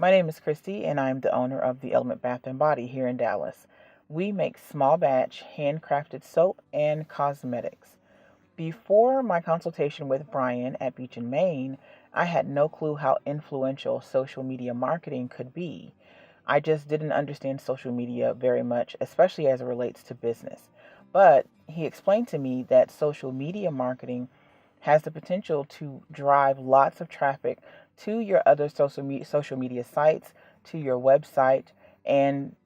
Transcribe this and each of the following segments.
My name is Christy, and I'm the owner of the Element Bath and Body here in Dallas. We make small batch, handcrafted soap and cosmetics. Before my consultation with Bryan at Beach in Maine, I had no clue how influential social media marketing could be. I just didn't understand social media very much, especially as it relates to business. But he explained to me that social media marketing has the potential to drive lots of traffic to your other social media sites, to your website, and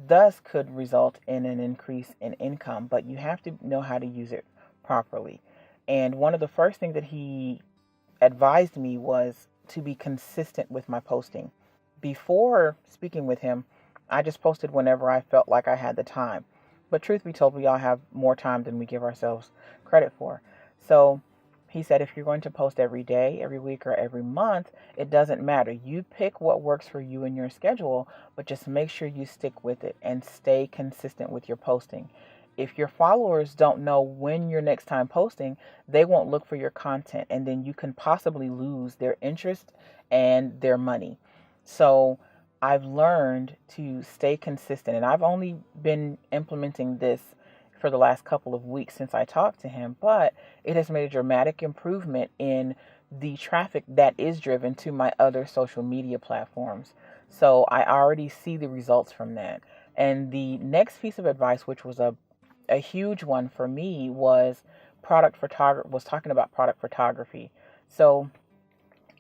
thus could result in an increase in income. But you have to know how to use it properly. And one of the first things that he advised me was to be consistent with my posting. Before speaking with him, I just posted whenever I felt like I had the time. But truth be told, we all have more time than we give ourselves credit for. So he said if you're going to post every day, every week, or every month, it doesn't matter. You pick what works for you and your schedule, but just make sure you stick with it and stay consistent with your posting. If your followers don't know when you're next time posting, they won't look for your content, and then you can possibly lose their interest and their money. So I've learned to stay consistent, and I've only been implementing this for the last couple of weeks since I talked to him, but it has made a dramatic improvement in the traffic that is driven to my other social media platforms. So I already see the results from that. And the next piece of advice, which was a huge one for me, was talking about product photography. So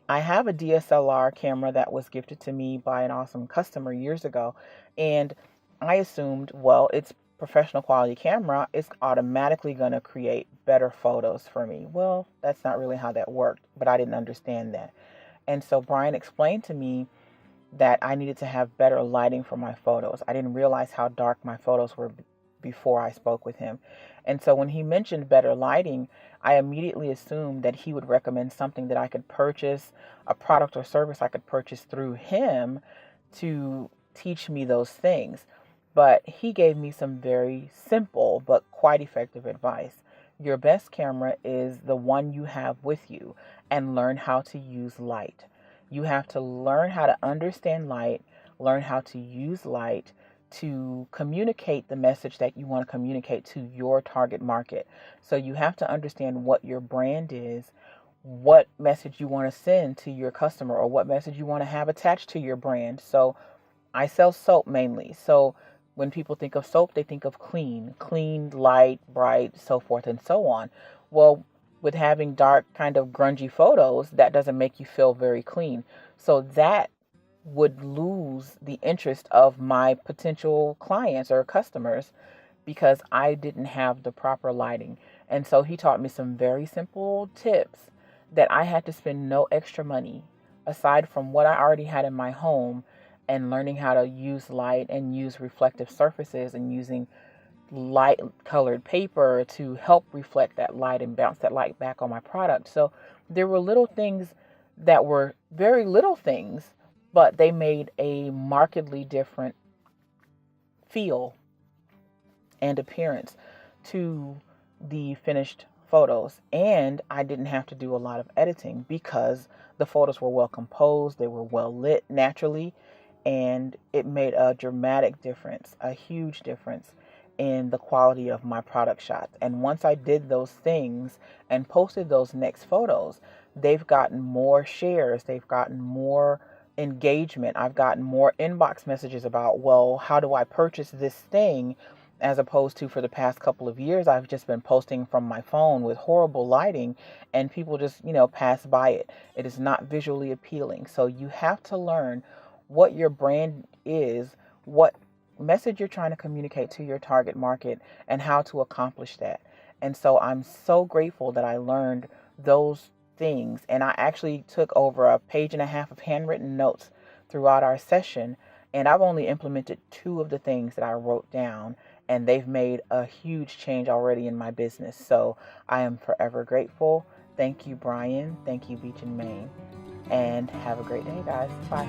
I have a DSLR camera that was gifted to me by an awesome customer years ago, and I assumed, well, it's professional quality camera, it's automatically going to create better photos for me. Well, that's not really how that worked, but I didn't understand that. And so Bryan explained to me that I needed to have better lighting for my photos. I didn't realize how dark my photos were before I spoke with him. And so when he mentioned better lighting, I immediately assumed that he would recommend something that I could purchase, a product or service I could purchase through him to teach me those things. But he gave me some very simple but quite effective advice. Your best camera is the one you have with you, and learn how to use light. You have to learn how to understand light, learn how to use light to communicate the message that you want to communicate to your target market. So you have to understand what your brand is, what message you want to send to your customer, or what message you want to have attached to your brand. So I sell soap mainly. So when people think of soap, they think of clean, light, bright, so forth and so on. Well, with having dark, kind of grungy photos, that doesn't make you feel very clean. So that would lose the interest of my potential clients or customers because I didn't have the proper lighting. And so he taught me some very simple tips that I had to spend no extra money aside from what I already had in my home, and learning how to use light and use reflective surfaces and using light colored paper to help reflect that light and bounce that light back on my product. So there were little things that were very little things, but they made a markedly different feel and appearance to the finished photos. And I didn't have to do a lot of editing because the photos were well composed, they were well lit naturally, and it made a dramatic difference, a huge difference in the quality of my product shots. And once I did those things and posted those next photos, they've gotten more shares, they've gotten more engagement. I've gotten more inbox messages about, well, how do I purchase this thing? As opposed to, for the past couple of years, I've just been posting from my phone with horrible lighting, and people just, pass by it. It is not visually appealing. So you have to learn what your brand is, what message you're trying to communicate to your target market, and how to accomplish that. And so I'm so grateful that I learned those things. And I actually took over a page and a half of handwritten notes throughout our session. And I've only implemented 2 of the things that I wrote down, and they've made a huge change already in my business. So I am forever grateful. Thank you, Bryan. Thank you, Beach in Maine. And have a great day, guys. Bye.